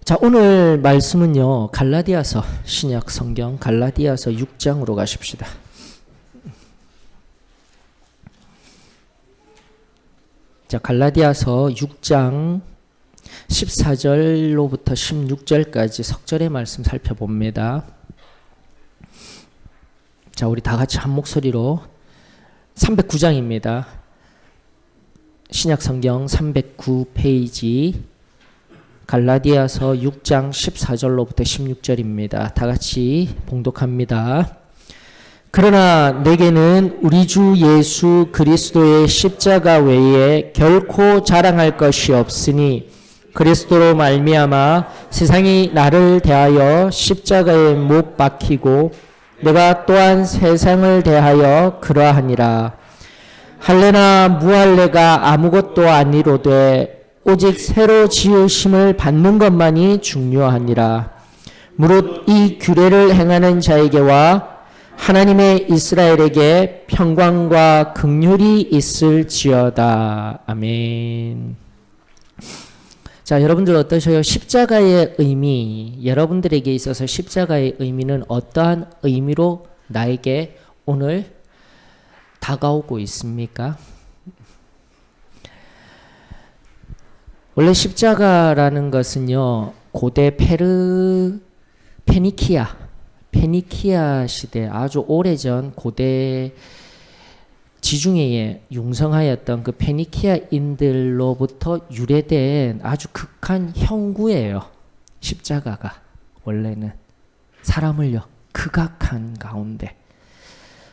자, 오늘 말씀은요, 갈라디아서, 신약 성경 갈라디아서 6장으로 가십시다. 자, 갈라디아서 6장 14절로부터 16절까지 석절의 말씀 살펴봅니다. 자, 우리 다 같이 한 목소리로 309장입니다. 신약 성경 309페이지 갈라디아서 6장 14절로부터 16절입니다. 다 같이 봉독합니다. 그러나 내게는 우리 주 예수 그리스도의 십자가 외에 결코 자랑할 것이 없으니 그리스도로 말미암아 세상이 나를 대하여 십자가에 못 박히고 내가 또한 세상을 대하여 그러하니라. 할례나 무할례가 아무것도 아니로되 오직 새로 지으심을 받는 것만이 중요하니라. 무릇 이 규례를 행하는 자에게와 하나님의 이스라엘에게 평강과 긍휼이 있을지어다. 아멘. 자, 여러분들 어떠셔요? 십자가의 의미, 여러분들에게 있어서 십자가의 의미는 어떠한 의미로 나에게 오늘 다가오고 있습니까? 원래 십자가라는 것은요, 고대 페니키아 시대, 아주 오래전 고대 지중해에 융성하였던 그 페니키아인들로부터 유래된 아주 극한 형구예요. 십자가가 원래는 사람을요, 극악한 가운데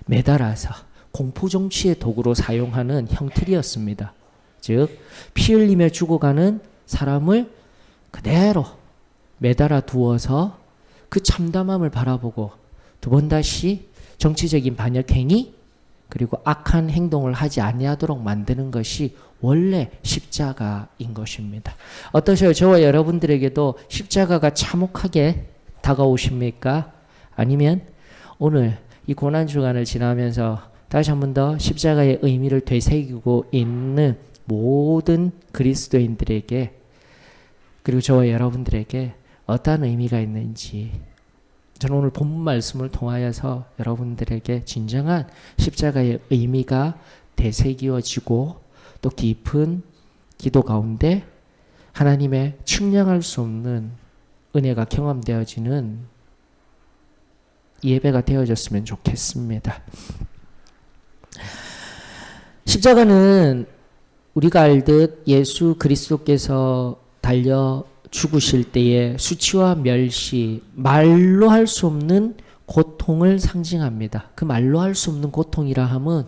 매달아서 공포정치의 도구로 사용하는 형틀이었습니다. 즉, 피 흘리며 죽어가는 사람을 그대로 매달아 두어서 그 참담함을 바라보고 두 번 다시 정치적인 반역행위 그리고 악한 행동을 하지 아니하도록 만드는 것이 원래 십자가인 것입니다. 어떠세요? 저와 여러분들에게도 십자가가 참혹하게 다가오십니까? 아니면 오늘 이 고난주간을 지나면서 다시 한 번 더 십자가의 의미를 되새기고 있는 모든 그리스도인들에게 그리고 저와 여러분들에게 어떠한 의미가 있는지 저는 오늘 본문 말씀을 통하여서 여러분들에게 진정한 십자가의 의미가 되새겨지고 또 깊은 기도 가운데 하나님의 측량할 수 없는 은혜가 경험되어지는 예배가 되어졌으면 좋겠습니다. 십자가는 우리가 알듯 예수 그리스도께서 달려 죽으실 때의 수치와 멸시, 말로 할 수 없는 고통을 상징합니다. 그 말로 할 수 없는 고통이라 함은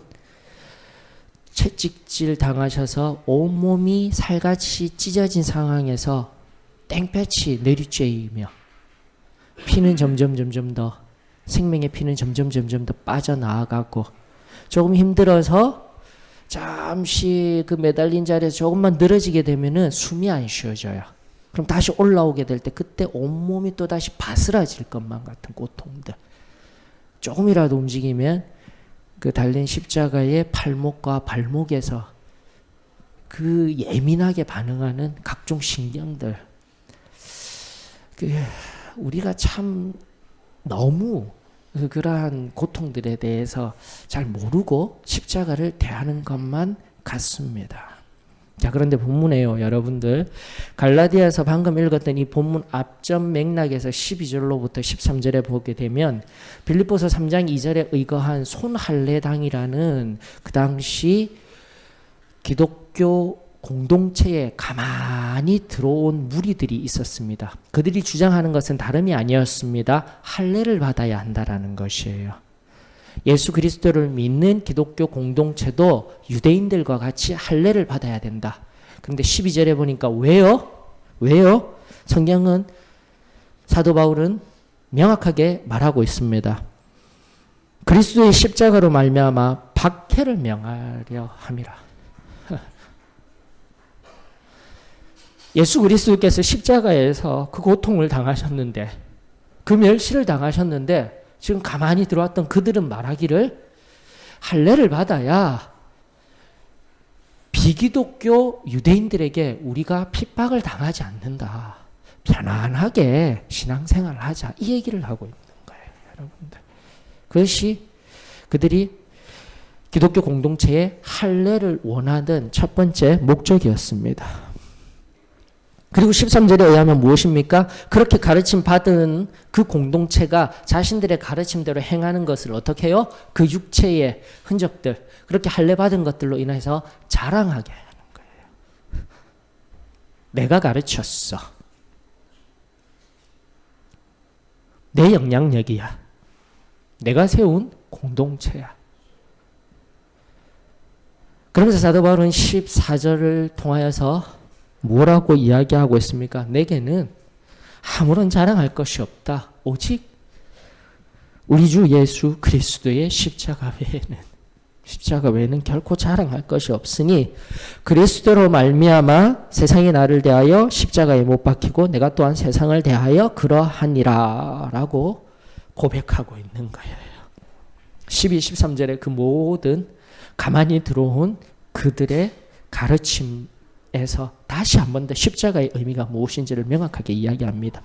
채찍질 당하셔서 온몸이 살같이 찢어진 상황에서 땡볕이 내리쬐이며 피는 점점 더 생명의 피는 점점 더 빠져나가고 조금 힘들어서 잠시 그 매달린 자리에서 조금만 늘어지게 되면은 숨이 안 쉬어져요. 그럼 다시 올라오게 될 때 그때 온몸이 또 다시 바스라질 것만 같은 고통들. 조금이라도 움직이면 그 달린 십자가의 팔목과 발목에서 그 예민하게 반응하는 각종 신경들. 우리가 참 너무 그러한 고통들에 대해서 잘 모르고 십자가를 대하는 것만 같습니다. 자, 그런데 본문에요, 여러분들. 갈라디아서 방금 읽었던 이 본문 앞전 맥락에서 12절로부터 13절에 보게 되면 빌립보서 3장 2절에 의거한 손할례당이라는 그 당시 기독교 공동체에 가만히 들어온 무리들이 있었습니다. 그들이 주장하는 것은 다름이 아니었습니다. 할례를 받아야 한다라는 것이에요. 예수 그리스도를 믿는 기독교 공동체도 유대인들과 같이 할례를 받아야 된다. 그런데 12절에 보니까 왜요? 성경은 사도 바울은 명확하게 말하고 있습니다. 그리스도의 십자가로 말미암아 박해를 명하려 함이라. 예수 그리스도께서 십자가에서 그 고통을 당하셨는데 그 멸시를 당하셨는데 지금 가만히 들어왔던 그들은 말하기를 할례를 받아야 비기독교 유대인들에게 우리가 핍박을 당하지 않는다. 편안하게 신앙생활을 하자. 이 얘기를 하고 있는 거예요, 여러분들. 그것이 그들이 기독교 공동체의 할례를 원하던 첫 번째 목적이었습니다. 그리고 13절에 의하면 무엇입니까? 그렇게 가르침 받은 그 공동체가 자신들의 가르침대로 행하는 것을 어떻게 해요? 그 육체의 흔적들, 그렇게 할례 받은 것들로 인해서 자랑하게 하는 거예요. 내가 가르쳤어. 내 영향력이야. 내가 세운 공동체야. 그러면서 사도 바울은 14절을 통하여서 뭐라고 이야기하고 있습니까? 내게는 아무런 자랑할 것이 없다. 오직 우리 주 예수 그리스도의 십자가 외에는 결코 자랑할 것이 없으니 그리스도로 말미암아 세상이 나를 대하여 십자가에 못 박히고 내가 또한 세상을 대하여 그러하니라 라고 고백하고 있는 거예요. 12, 13절에 그 모든 가만히 들어온 그들의 가르침에서 다시 한 번 더 십자가의 의미가 무엇인지를 명확하게 이야기합니다.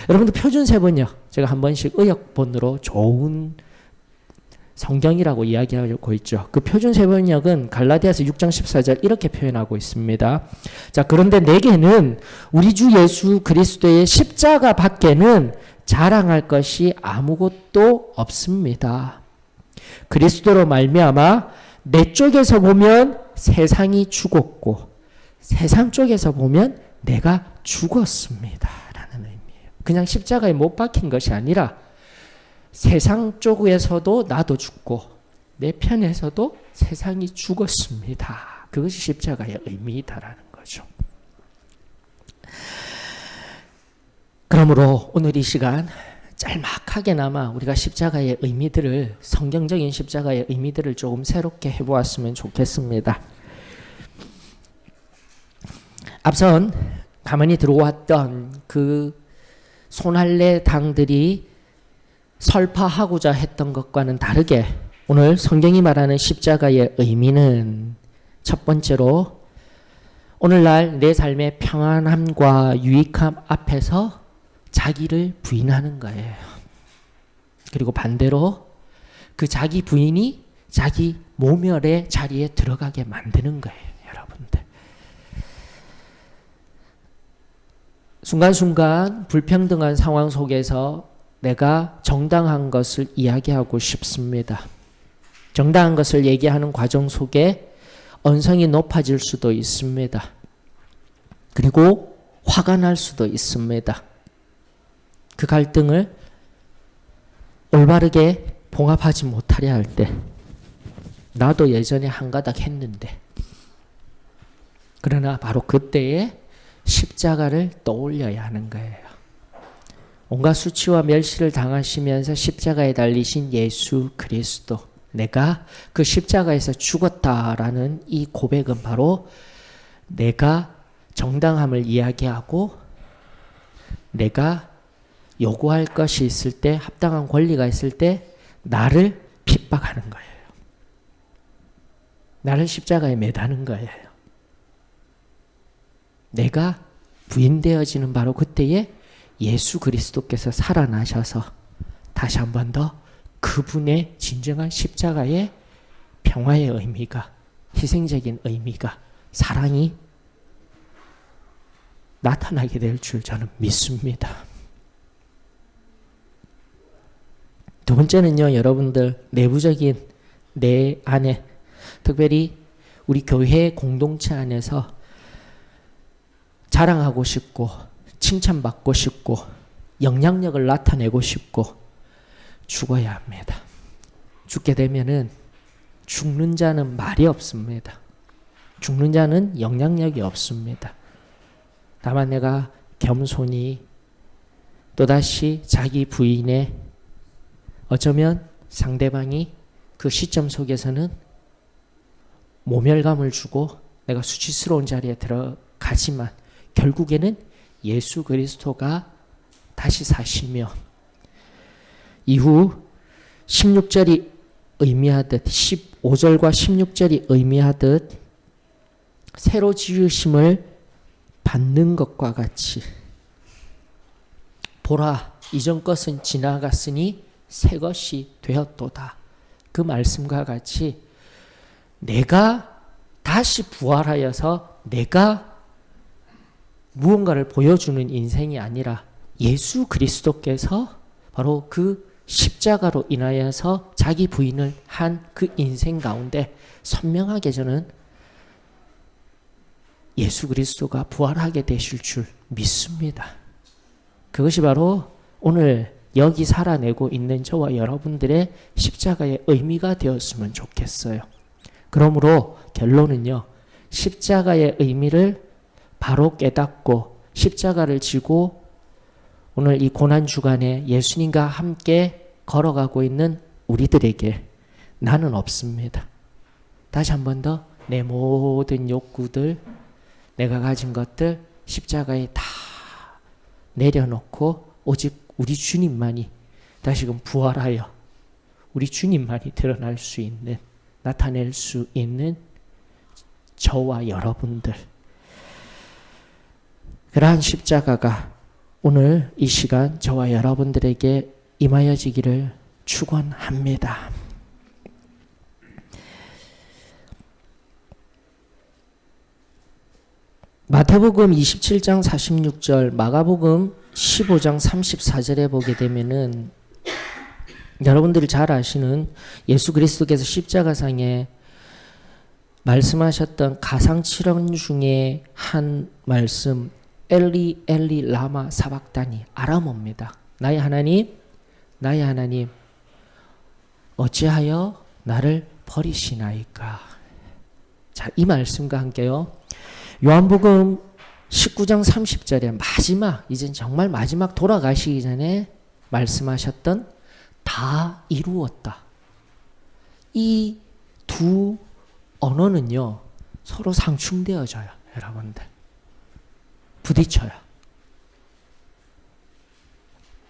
여러분들 표준세번역, 제가 한 번씩 의역본으로 좋은 성경이라고 이야기하고 있죠. 그 표준세번역은 갈라디아서 6장 14절 이렇게 표현하고 있습니다. 자, 그런데 내게는 우리 주 예수 그리스도의 십자가 밖에는 자랑할 것이 아무것도 없습니다. 그리스도로 말미암아 내 쪽에서 보면 세상이 죽었고 세상 쪽에서 보면 내가 죽었습니다 라는 의미예요. 그냥 십자가에 못 박힌 것이 아니라 세상 쪽에서도 나도 죽고 내 편에서도 세상이 죽었습니다. 그것이 십자가의 의미다라는 거죠. 그러므로 오늘 이 시간 짤막하게나마 우리가 십자가의 의미들을, 성경적인 십자가의 의미들을 조금 새롭게 해보았으면 좋겠습니다. 앞선 가만히 들어왔던 그 손할례 당들이 설파하고자 했던 것과는 다르게 오늘 성경이 말하는 십자가의 의미는 첫 번째로 오늘날 내 삶의 평안함과 유익함 앞에서 자기를 부인하는 거예요. 그리고 반대로 그 자기 부인이 자기 모멸의 자리에 들어가게 만드는 거예요, 여러분들. 순간순간 불평등한 상황 속에서 내가 정당한 것을 이야기하고 싶습니다. 정당한 것을 얘기하는 과정 속에 언성이 높아질 수도 있습니다. 그리고 화가 날 수도 있습니다. 그 갈등을 올바르게 봉합하지 못하려 할 때 나도 예전에 한 가닥 했는데, 그러나 바로 그때에 십자가를 떠올려야 하는 거예요. 온갖 수치와 멸시를 당하시면서 십자가에 달리신 예수 그리스도, 내가 그 십자가에서 죽었다라는 이 고백은 바로 내가 정당함을 이야기하고 내가 요구할 것이 있을 때, 합당한 권리가 있을 때 나를 핍박하는 거예요. 나를 십자가에 매다는 거예요. 내가 부인되어지는 바로 그때에 예수 그리스도께서 살아나셔서 다시 한 번 더 그분의 진정한 십자가의 평화의 의미가, 희생적인 의미가, 사랑이 나타나게 될 줄 저는 믿습니다. 두 번째는요, 여러분들 내부적인 내 안에, 특별히 우리 교회 공동체 안에서 자랑하고 싶고 칭찬받고 싶고 영향력을 나타내고 싶고 죽어야 합니다. 죽게 되면은 죽는 자는 말이 없습니다. 죽는 자는 영향력이 없습니다. 다만 내가 겸손히 또다시 자기 부인의, 어쩌면 상대방이 그 시점 속에서는 모멸감을 주고 내가 수치스러운 자리에 들어가지만 결국에는 예수 그리스도가 다시 사시며 이후 16절이 의미하듯 15절과 16절이 의미하듯 새로 지으심을 받는 것과 같이 보라, 이전 것은 지나갔으니 새 것이 되었도다. 그 말씀과 같이 내가 다시 부활하여서 내가 무언가를 보여주는 인생이 아니라 예수 그리스도께서 바로 그 십자가로 인하여서 자기 부인을 한 그 인생 가운데 선명하게 저는 예수 그리스도가 부활하게 되실 줄 믿습니다. 그것이 바로 오늘 여기 살아내고 있는 저와 여러분들의 십자가의 의미가 되었으면 좋겠어요. 그러므로 결론은요. 십자가의 의미를 바로 깨닫고 십자가를 지고 오늘 이 고난주간에 예수님과 함께 걸어가고 있는 우리들에게 나는 없습니다. 다시 한 번 더 내 모든 욕구들, 내가 가진 것들 십자가에 다 내려놓고 오직 우리 주님만이 다시금 부활하여 우리 주님만이 드러날 수 있는, 나타낼 수 있는 저와 여러분들, 그러한 십자가가 오늘 이 시간 저와 여러분들에게 임하여지기를 축원합니다. 마태복음 27장 46절, 마가복음 15장 34절에 보게 되면은 여러분들이 잘 아시는 예수 그리스도께서 십자가상에 말씀하셨던 가상칠언 중에 한 말씀, 엘리 엘리 라마 사박다니, 아람어입니다. 나의 하나님, 나의 하나님, 어찌하여 나를 버리시나이까. 자, 이 말씀과 함께요. 요한복음 19장 30절에 마지막, 이젠 정말 마지막 돌아가시기 전에 말씀하셨던 다 이루었다. 이 두 언어는요, 서로 상충되어져요, 여러분들. 부딪혀요.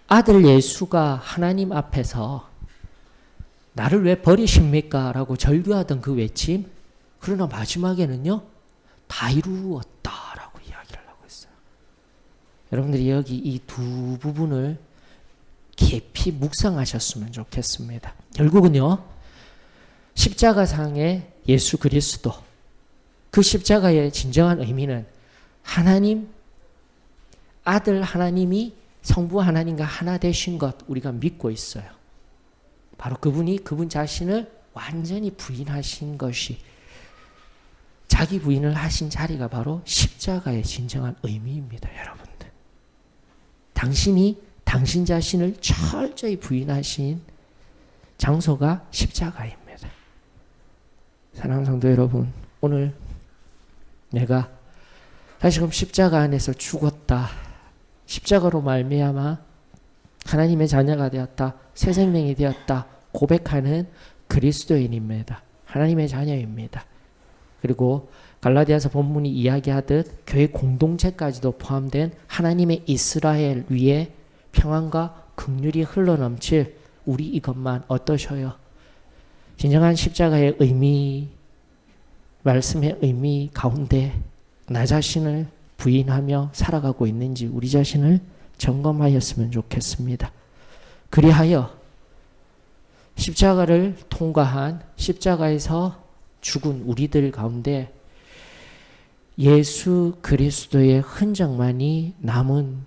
아들 예수가 하나님 앞에서 나를 왜 버리십니까? 라고 절규하던 그 외침, 그러나 마지막에는요, 다 이루었다 라고 이야기를 하고 있어요. 여러분들이 여기 이 두 부분을 깊이 묵상하셨으면 좋겠습니다. 결국은요, 십자가상의 예수 그리스도, 그 십자가의 진정한 의미는 하나님, 아들 하나님이 성부 하나님과 하나 되신 것 우리가 믿고 있어요. 바로 그분이 그분 자신을 완전히 부인하신 것이, 자기 부인을 하신 자리가 바로 십자가의 진정한 의미입니다. 여러분들, 당신이 당신 자신을 철저히 부인하신 장소가 십자가입니다. 사랑하는 성도 여러분, 오늘 내가 다시금 십자가 안에서 죽었다, 십자가로 말미암아 하나님의 자녀가 되었다, 새 생명이 되었다 고백하는 그리스도인입니다. 하나님의 자녀입니다. 그리고 갈라디아서 본문이 이야기하듯 교회 공동체까지도 포함된 하나님의 이스라엘 위에 평안과 긍휼이 흘러넘칠 우리 이것만 어떠셔요? 진정한 십자가의 의미, 말씀의 의미 가운데 나 자신을 부인하며 살아가고 있는지 우리 자신을 점검하였으면 좋겠습니다. 그리하여 십자가를 통과한, 십자가에서 죽은 우리들 가운데 예수 그리스도의 흔적만이 남은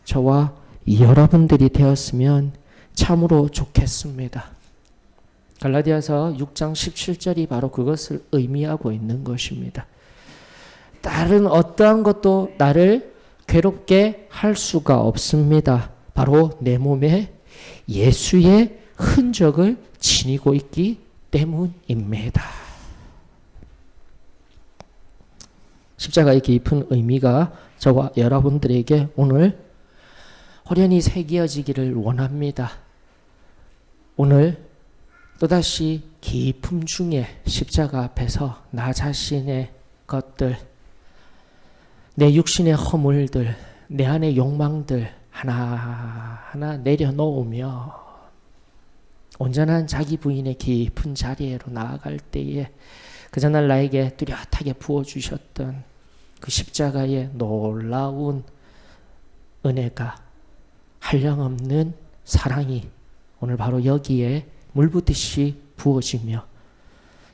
저와 여러분들이 되었으면 참으로 좋겠습니다. 갈라디아서 6장 17절이 바로 그것을 의미하고 있는 것입니다. 다른 어떠한 것도 나를 괴롭게 할 수가 없습니다. 바로 내 몸에 예수의 흔적을 지니고 있기 때문입니다. 십자가의 깊은 의미가 저와 여러분들에게 오늘 호련히 새겨지기를 원합니다. 오늘 또다시 깊음 중에 십자가 앞에서 나 자신의 것들, 내 육신의 허물들, 내 안의 욕망들 하나하나 내려놓으며 온전한 자기 부인의 깊은 자리로 나아갈 때에 그전날 나에게 뚜렷하게 부어주셨던 그 십자가의 놀라운 은혜가 한량없는 사랑이 오늘 바로 여기에 물붓듯이 부어지며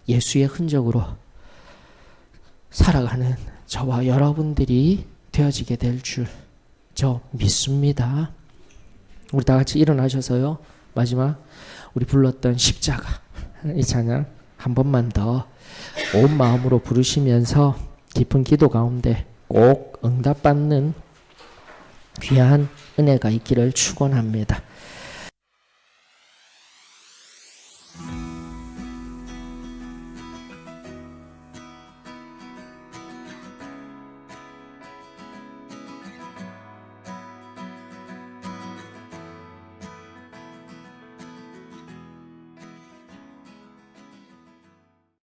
예수의 흔적으로 살아가는 저와 여러분들이 되어지게 될 줄 저 믿습니다. 우리 다 같이 일어나셔서요. 마지막 우리 불렀던 십자가 이 찬양 한 번만 더 온 마음으로 부르시면서 깊은 기도 가운데 꼭 응답받는 귀한 은혜가 있기를 축원합니다.